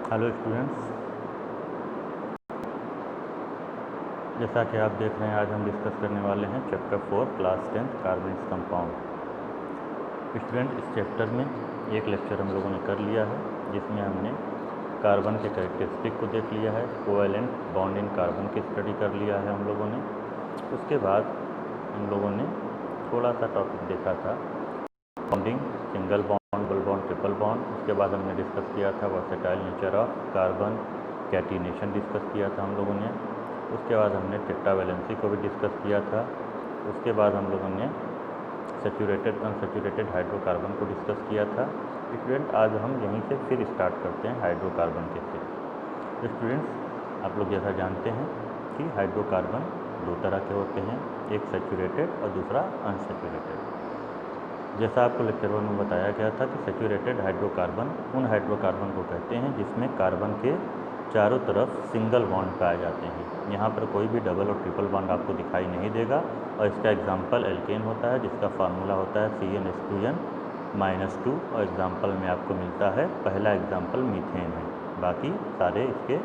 Hello students, जैसा कि आप देख रहे हैं आज हम डिस्कस करने वाले हैं चैप्टर 4 क्लास 10 कार्बनिक कंपाउंड। स्टूडेंट, इस चैप्टर में एक लेक्चर हम लोगों ने कर लिया है जिसमें हमने कार्बन के कैरेक्टरिस्टिक को देख लिया है, कोवैलेंट बॉन्ड इन कार्बन की स्टडी कर लिया है हम लोगों ने। उसके बाद हम लोगों ने थोड़ा सा टॉपिक देखा था bonding, single bond, double bond, triple bond. उसके बाद हमने डिस्कस किया था versatile nature of carbon, catenation discuss किया था हम लोगों ने। उसके बाद हमने टेट्रावैलेंसी को भी डिस्कस किया था। उसके बाद हम लोगों ने सैचुरेटेड अनसैचुरेटेड हाइड्रोकार्बन को डिस्कस किया था। स्टूडेंट, आज हम यहीं से फिर स्टार्ट करते हैं हाइड्रोकार्बन के से। स्टूडेंट्स, आप लोग जैसा जानते हैं कि हाइड्रोकार्बन दो तरह के होते हैं, एक सैचुरेटेड और दूसरा अनसैचुरेटेड। जैसा आपको लेक्चर वन में बताया गया था कि सैचुरेटेड हाइड्रोकार्बन उन हाइड्रोकार्बन को कहते हैं जिसमें कार्बन के चारों तरफ सिंगल बॉन्ड पाए जाते हैं। यहाँ पर कोई भी डबल और ट्रिपल बॉन्ड आपको दिखाई नहीं देगा और इसका एग्जाम्पल एल्केन होता है जिसका फार्मूला होता है CnH2n-2 और एग्जाम्पल में आपको मिलता है, पहला एग्जाम्पल मीथेन है, बाकी सारे इसके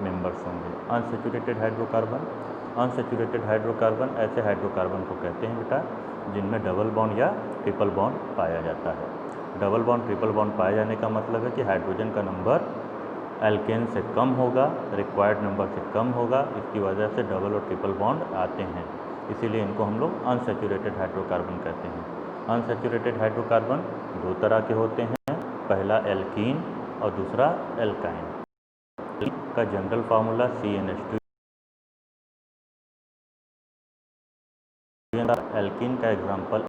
मेंबर्स होंगे। अनसैचुरेटेड हाइड्रोकार्बन ऐसे हाइड्रोकार्बन को कहते हैं बेटा जिनमें डबल बॉन्ड या ट्रिपल बॉन्ड पाया जाता है। डबल बॉन्ड ट्रिपल बॉन्ड पाए जाने का मतलब है कि हाइड्रोजन का नंबर एल्केन से कम होगा, रिक्वायर्ड नंबर से कम होगा, इसकी वजह से डबल और ट्रिपल बॉन्ड आते हैं, इसीलिए इनको हम लोग अनसैचुरेटेड हाइड्रोकार्बन कहते हैं। अनसैचुरेटेड हाइड्रोकार्बन दो तरह के होते हैं, पहला एल्कीन और दूसरा एल्काइन। का जनरल फार्मूला CnH2। एल्कीन का एग्जाम्पल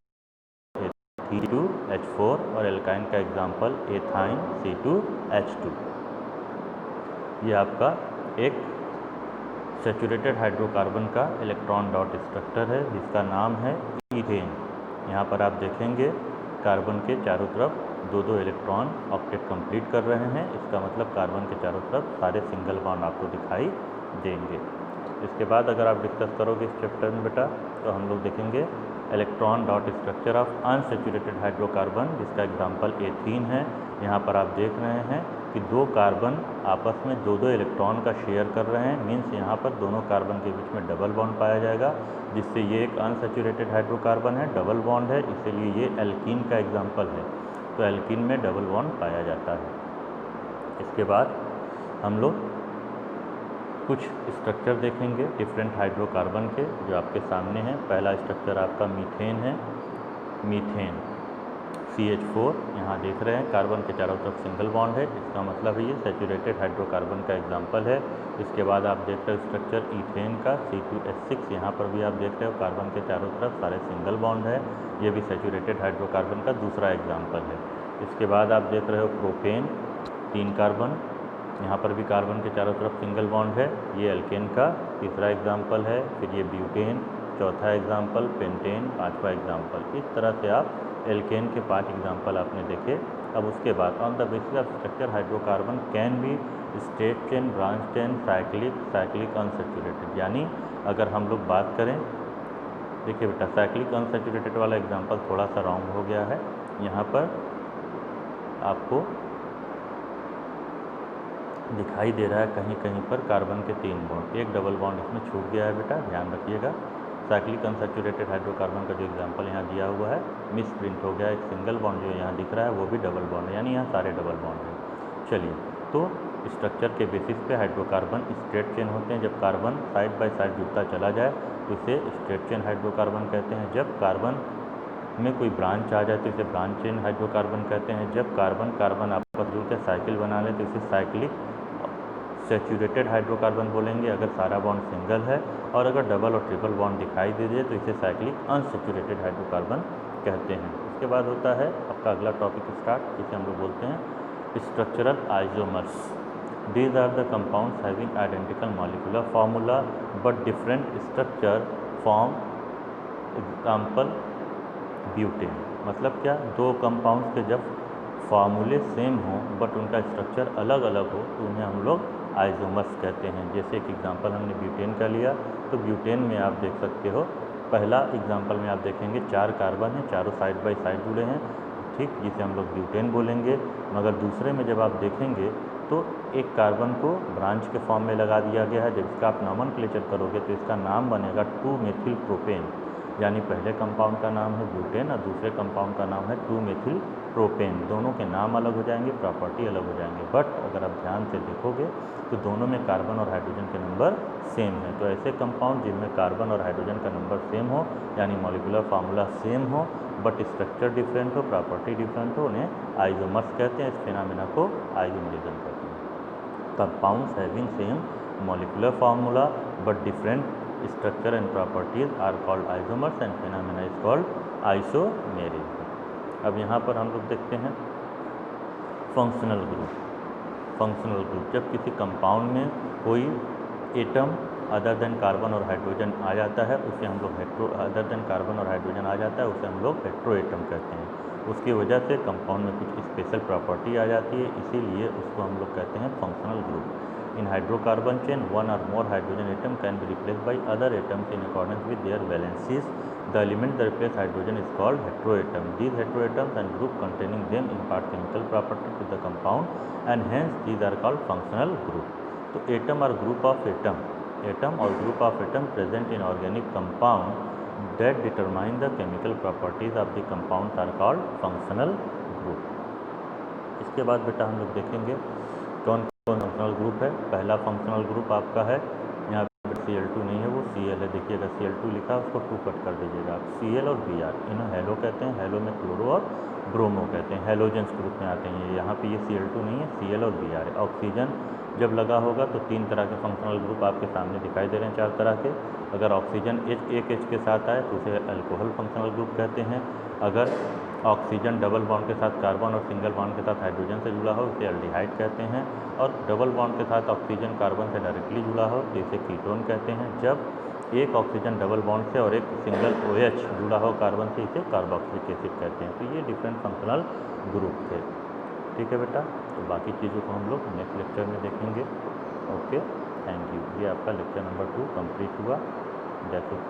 C2H4 और एल्काइन का एग्जाम्पल एथाइन C2H2। ये आपका एक सैचुरेटेड हाइड्रोकार्बन का इलेक्ट्रॉन डॉट स्ट्रक्चर है जिसका नाम है ईथेन। यहाँ पर आप देखेंगे कार्बन के चारों तरफ दो दो इलेक्ट्रॉन ऑक्टेट कंप्लीट कर रहे हैं, इसका मतलब कार्बन के चारों तरफ सारे सिंगल बॉन्ड आपको दिखाई देंगे। इसके बाद अगर आप डिस्कस करोगे इस चैप्टर में बेटा तो हम लोग देखेंगे electron dot structure of unsaturated hydrocarbon जिसका एग्जाम्पल एथीन है। यहाँ पर आप देख रहे हैं कि दो कार्बन आपस में दो दो इलेक्ट्रॉन का शेयर कर रहे हैं, मीन्स यहाँ पर दोनों कार्बन के बीच में डबल बॉन्ड पाया जाएगा, जिससे ये एक अनसैचुरेटेड हाइड्रोकार्बन है, डबल बॉन्ड है, इसीलिए ये एल्कीन का एग्जाम्पल है। तो एल्कीन में डबल बॉन्ड पाया जाता है। इसके बाद हम लोग कुछ स्ट्रक्चर देखेंगे डिफरेंट हाइड्रोकार्बन के जो आपके सामने हैं। पहला स्ट्रक्चर आपका मीथेन है। मीथेन CH4 यहाँ देख रहे हैं, कार्बन के चारों तरफ सिंगल बॉन्ड है, इसका मतलब है ये सैचुरेटेड हाइड्रोकार्बन का एग्जाम्पल है। इसके बाद आप देख रहे हो स्ट्रक्चर ईथेन का C2H6, यहाँ पर भी आप देख रहे हो कार्बन के चारों तरफ सारे सिंगल बॉन्ड है, ये भी सैचुरेटेड हाइड्रोकार्बन का दूसरा एग्जाम्पल है। इसके बाद आप देख रहे हो प्रोपेन, 3 कार्बन, यहाँ पर भी कार्बन के चारों तरफ सिंगल बॉन्ड है, ये एल्केन का तीसरा एग्जाम्पल है। फिर ये ब्यूटेन चौथा एग्जाम्पल, पेंटेन पांचवा एग्जाम्पल। इस तरह से आप एल्केन के 5 एग्जाम्पल आपने देखे। अब उसके बाद on the basis of structure hydrocarbon can be straight chain, branch chain, cyclic unsaturated. यानी अगर हम लोग बात करें, देखिए बेटा साइक्लिक अनसैचुरेटेड वाला एग्जाम्पल थोड़ा सा रॉन्ग हो गया है। यहाँ पर आपको दिखाई दे रहा है कहीं कहीं पर कार्बन के 3 बॉन्ड, एक डबल बॉन्ड इसमें छूट गया है बेटा, ध्यान रखिएगा। साइक्लिक अनसैचुरेटेड हाइड्रोकार्बन का जो एग्जांपल यहाँ दिया हुआ है मिस प्रिंट हो गया, एक सिंगल बॉन्ड जो यहाँ दिख रहा है वो भी डबल बॉन्ड है, यानी यहाँ सारे डबल बॉन्ड हैं। चलिए, तो स्ट्रक्चर के बेसिस पे हाइड्रोकार्बन स्ट्रेट चेन होते हैं। जब कार्बन साइड बाय साइड जुड़ता चला जाए तो इसे स्ट्रेट चेन हाइड्रोकार्बन कहते हैं। जब कार्बन में कोई ब्रांच आ जाए तो इसे ब्रांच चेन हाइड्रोकार्बन कहते हैं। जब कार्बन कार्बन आपस में जुड़कर साइकिल बना ले तो इसे साइक्लिक सैचुरेटेड हाइड्रोकार्बन बोलेंगे अगर सारा बॉन्ड सिंगल है, और अगर डबल और ट्रिपल बॉन्ड दिखाई दे दे तो इसे साइक्लिक अनसैचुरेटेड हाइड्रोकार्बन कहते हैं। उसके बाद होता है आपका अगला टॉपिक स्टार्ट, जिसे हम लोग बोलते हैं structural isomers. These are the compounds having identical molecular formula but different structure form. Example butane. मतलब क्या, दो कंपाउंड्स के जब फार्मूले सेम हों बट उनका स्ट्रक्चर अलग अलग हो तो उन्हें हम लोग आइसोमर्स कहते हैं। जैसे एक एग्जांपल हमने ब्यूटेन का लिया, तो ब्यूटेन में आप देख सकते हो, पहला एग्जांपल में आप देखेंगे 4 कार्बन हैं, चारों साइड बाय साइड जुड़े हैं, ठीक, जिसे हम लोग ब्यूटेन बोलेंगे। मगर दूसरे में जब आप देखेंगे तो एक कार्बन को ब्रांच के फॉर्म में लगा दिया गया है। जब इसका आप नॉमेनक्लेचर करोगे तो इसका नाम बनेगा 2-मेथिल प्रोपेन, यानी पहले कंपाउंड का नाम है ब्यूटेन और दूसरे कंपाउंड का नाम है 2-मेथिल प्रोपेन। दोनों के नाम अलग हो जाएंगे, प्रॉपर्टी अलग हो जाएंगे, बट अगर आप ध्यान से देखोगे तो दोनों में कार्बन और हाइड्रोजन के नंबर सेम है। तो ऐसे कंपाउंड जिनमें कार्बन और हाइड्रोजन का नंबर सेम हो, यानी मॉलिक्यूलर फार्मूला सेम हो बट स्ट्रक्चर डिफरेंट हो, प्रॉपर्टी डिफरेंट हो, उन्हें आइसोमर्स कहते हैं। इस फिनोमेना को आइसोमेरिज्म कहते हैं। Compounds having same molecular formula but different structure and properties are called isomers and phenomena is called isomerism। अब यहाँ पर हम लोग देखते हैं फंक्शनल ग्रुप। फंक्शनल ग्रुप जब किसी कंपाउंड में कोई एटम अदर देन कार्बन और हाइड्रोजन आ जाता है उसे हम लोग अदर देन कार्बन और हाइड्रोजन आ जाता है उसे हम लोग हेट्रो एटम कहते हैं। उसकी वजह से कंपाउंड में कुछ स्पेशल प्रॉपर्टी आ जाती है, इसीलिए उसको हम लोग कहते हैं functional group. In hydrocarbon chain, one or more hydrogen atom can be replaced by other atoms in accordance with their valencies. The element that replaces hydrogen is called heteroatom. These heteroatoms and group containing them impart chemical property to the compound and hence these are called functional group. So atom or group of atom or group of atom present in organic compound that determine the chemical properties of the compounds are called functional group। इसके बाद बेटा हम लोग देखेंगे कौन functional group है। पहला functional group आपका है, यहाँ पर Cl2 नहीं है, वो Cl है। देखिएगा Cl2 लिखा है, उसको 2 कट कर दीजिएगा। Cl और Br इन्हें हेलो कहते हैं। हेलो में क्लोरो और ब्रोमो कहते हैं, हेलोजेंस ग्रुप में आते हैं। यहाँ पे ये Cl2 नहीं है, Cl और Br है। ऑक्सीजन जब लगा होगा तो 3 तरह के फंक्शनल ग्रुप आपके सामने दिखाई दे रहे हैं, 4 तरह के। अगर ऑक्सीजन एक H के साथ आए तो उसे अल्कोहल फंक्शनल ग्रुप कहते हैं। अगर ऑक्सीजन डबल बॉन्ड के साथ कार्बन और सिंगल बॉन्ड के साथ हाइड्रोजन से जुड़ा हो इसे एल्डिहाइड कहते हैं। और डबल बॉन्ड के साथ ऑक्सीजन कार्बन से डायरेक्टली जुड़ा हो तो इसे कीटोन कहते हैं। जब एक ऑक्सीजन डबल बॉन्ड से और एक सिंगल OH जुड़ा हो कार्बन से इसे कार्बोक्सिलिक एसिड कहते हैं। तो ये डिफरेंट फंक्शनल ग्रुप थे। ठीक है बेटा, तो बाकी चीज़ों को हम लोग नेक्स्ट लेक्चर में देखेंगे। Okay, thank you. ये आपका लेक्चर नंबर 2 कंप्लीट हुआ। जैसे